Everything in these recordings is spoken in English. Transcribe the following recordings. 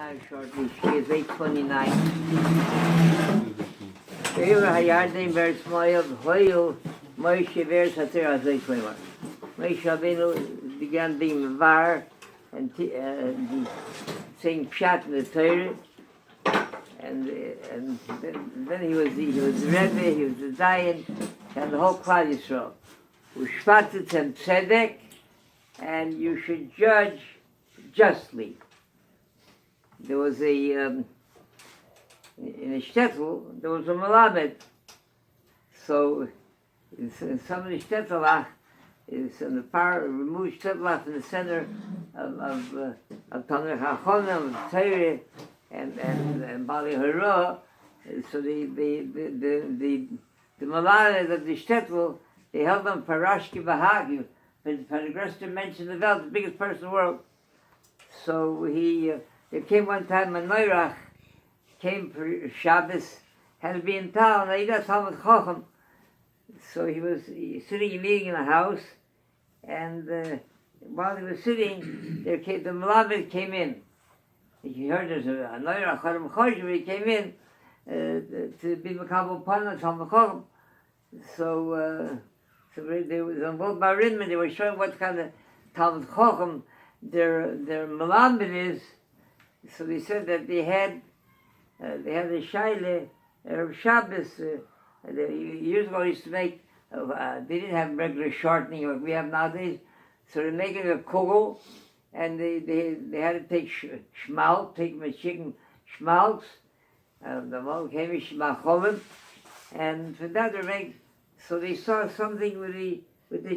now shortly. She is 8:29. Here Hayardim Ver Smoyel Hoyel Moshe Ver Satir Azay Flavor. Moshe Rabbeinu began being Var and saying Pshat in the Torah, and then he was the Rebbe, he was the Dayan, and the whole Klal Yisrael. Ushpatetem Tzedek, and you should judge justly. There was in a Shtetl, there was a Melamed. So in some of the Shtetl is in the power removed Shtetl in the center of Talmid Chacham, of Torah, and Bali Hara. So the Melamed of the Shtetl, they held them Parashki Bahagi, but the greatest dimension of the world, the biggest person in the world. So there came one time a Neurach, came for Shabbos, had to be in town, and he got Talmid Chacham. So he was sitting and eating in a house, and while he was sitting, the Melamed came in. He heard there's a Neurach, he came in to be Makabel Pana, Talmid Chacham. So they was on both Barim, and they were showing what kind of Talmid Chacham their Melamed is. So they said that they had a shaila of Shabbos. Years ago, they used to make. They didn't have regular shortening like we have nowadays. So they're making a kugel, and they had to take schmaltz, take my chicken schmaltz. The one came in shmalchovim, and for that they make. So they saw something with the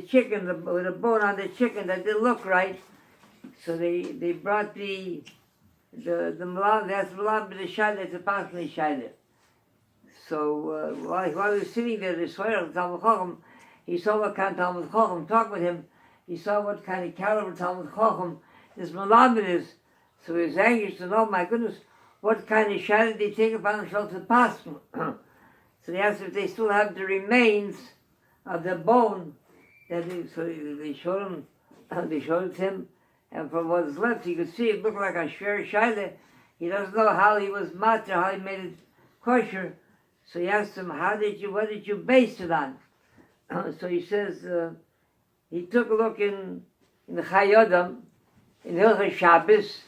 chicken, with a bone on the chicken that didn't look right. So they brought the Melamed, that's Melamed the Shaila, it's a possibly Shaila. So while he was sitting there, the Soyer of Talmid Chacham, he saw what kind of Talmid Chacham, talked with him, he saw what kind of caliber Talmid Chacham this Melamed is. So he was anxious to know, my goodness, what kind of Shaila did they take upon themselves to pass? So they asked if they still have the remains of the bone. They showed him, they showed it to him, and from what was left, he could see it looked like a shver shaila. He doesn't know how he was matter, how he made it kosher. So he asked him, what did you base it on? So he says, he took a look in the Chayodam, in Hilchos Shabbos,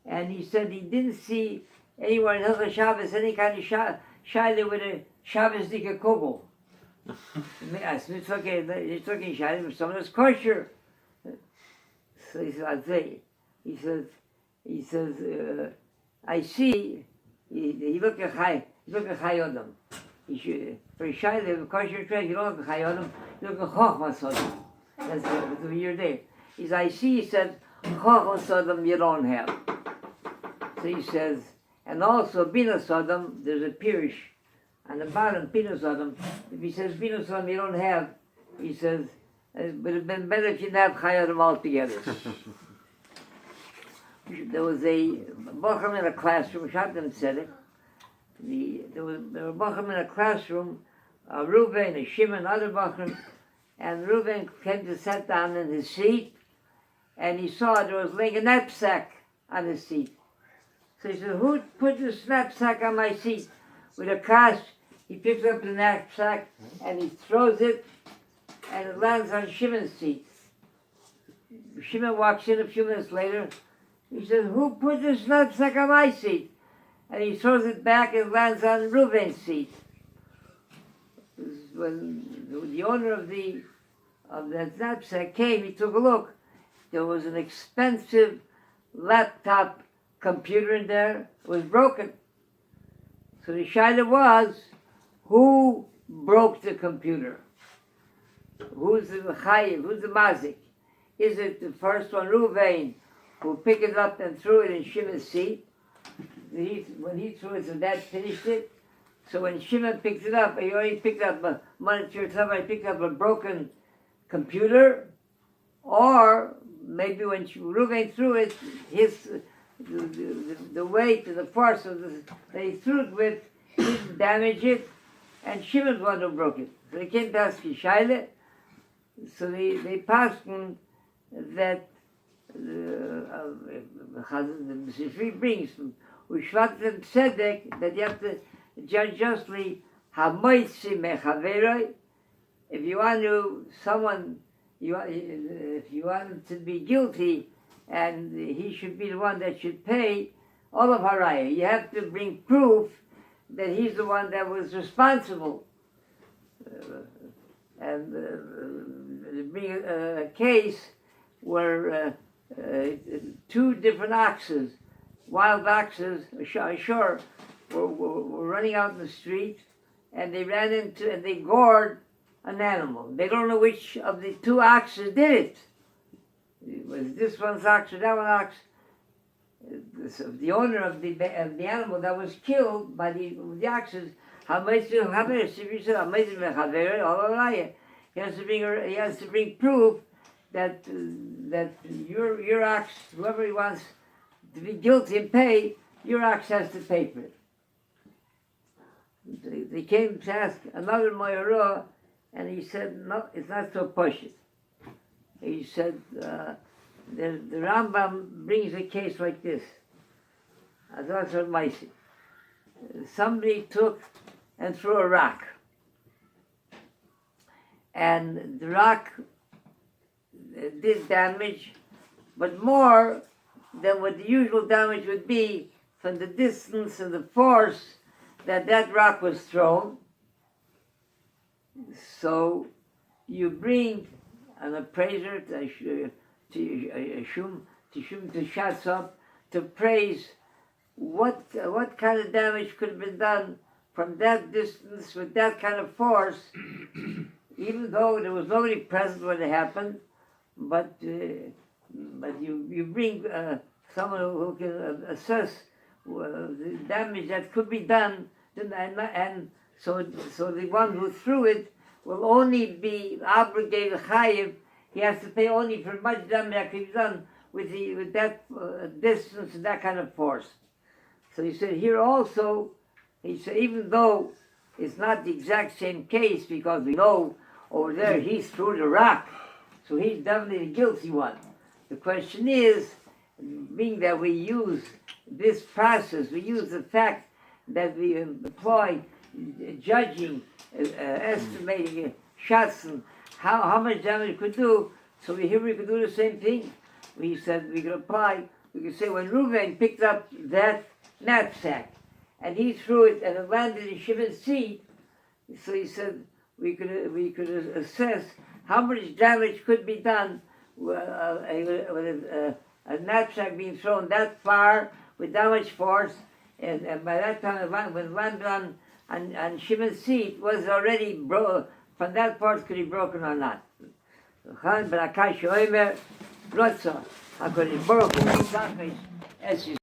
and he said he didn't see anywhere in Hilchos Shabbos any kind of shaila with a Shabbos dika kugel. He's talking shaila for someone that's kosher. So he said, I'd say, he says, I see, he looked at Chayodam. For a shaila, kosher trade, you don't look at Chayodam, you look at Chochma Sodom. That's the year there. He said, I see, he said, Chochma Sodom you don't have. So he says, and also Bina Sodom, there's a Pirish. On the bottom, Bina Sodom, if he says Bina Sodom you don't have, he says, it would have been better if you didn't have Chayodam altogether. There was a Bochum in a classroom, Shatim said it. There were Bochum in a classroom, Reuven, a Shimon, other Bochum, and Reuven came to sit down in his seat, and he saw there was laying a knapsack on his seat. So he said, who put this knapsack on my seat? With a cast, he picks up the knapsack and he throws it, and it lands on Shimon's seat. Shimon walks in a few minutes later. He says, who put this knapsack on my seat? And he throws it back and lands on Reuven's seat. When the owner of that knapsack came, he took a look. There was an expensive laptop computer in there. It was broken. So the shaila was, who broke the computer? Who's the chayiv? Who's the mazik? Is it the first one, Reuven, who picked it up and threw it in Shimon's seat? When he threw it, so that finished it. So when Shimon picked it up, he already picked up a monitor, somebody picked up a broken computer, or maybe when Reuven threw it, the weight and the force of that he threw it with didn't damage it, and Shimon's one who broke it. So they came to ask Shaila. So they passed him that the Sifri brings Ushvatim Tzedek that you have to judge justly. Hamoitzi mechaveroi. If you want to if you want him to be guilty, and he should be the one that should pay all of haraya, you have to bring proof that he's the one that was responsible. And bring a case where two different oxes, wild oxes, ashore, were running out in the street, and they ran into and they gored an animal. They don't know which of the two oxes did it. It was this one's ox or that one ox. The owner of the animal that was killed by the oxes, he has to bring proof that your ox, whoever he wants to be guilty and pay, your ox has to pay for it. They came to ask another Moyarah, and he said, no, it's not so pushy. He said, the Rambam brings a case like this. Somebody took and threw a rock. And the rock did damage, but more than what the usual damage would be from the distance and the force that rock was thrown. So you bring an appraiser to shots up to praise what kind of damage could have been done from that distance with that kind of force, even though there was nobody present when it happened. But you bring someone who can assess the damage that could be done, and so the one who threw it will only be obligated chayiv. He has to pay only for much damage that could be done with that distance and that kind of force. So he said here also, he said even though it's not the exact same case, because we know over there he threw the rock, so he's definitely the guilty one. The question is, being that we use this process, we use the fact that we employ judging, estimating shots and how much damage it could do. So here we could do the same thing. We said we could apply. We could say when Reuven picked up that knapsack and he threw it and it landed in Shimon's seat. So he said we could assess how much damage could be done with a knapsack being thrown that far with that much force, and by that time when it landed on Shimon's seat was already broken. From that part could be broken or not.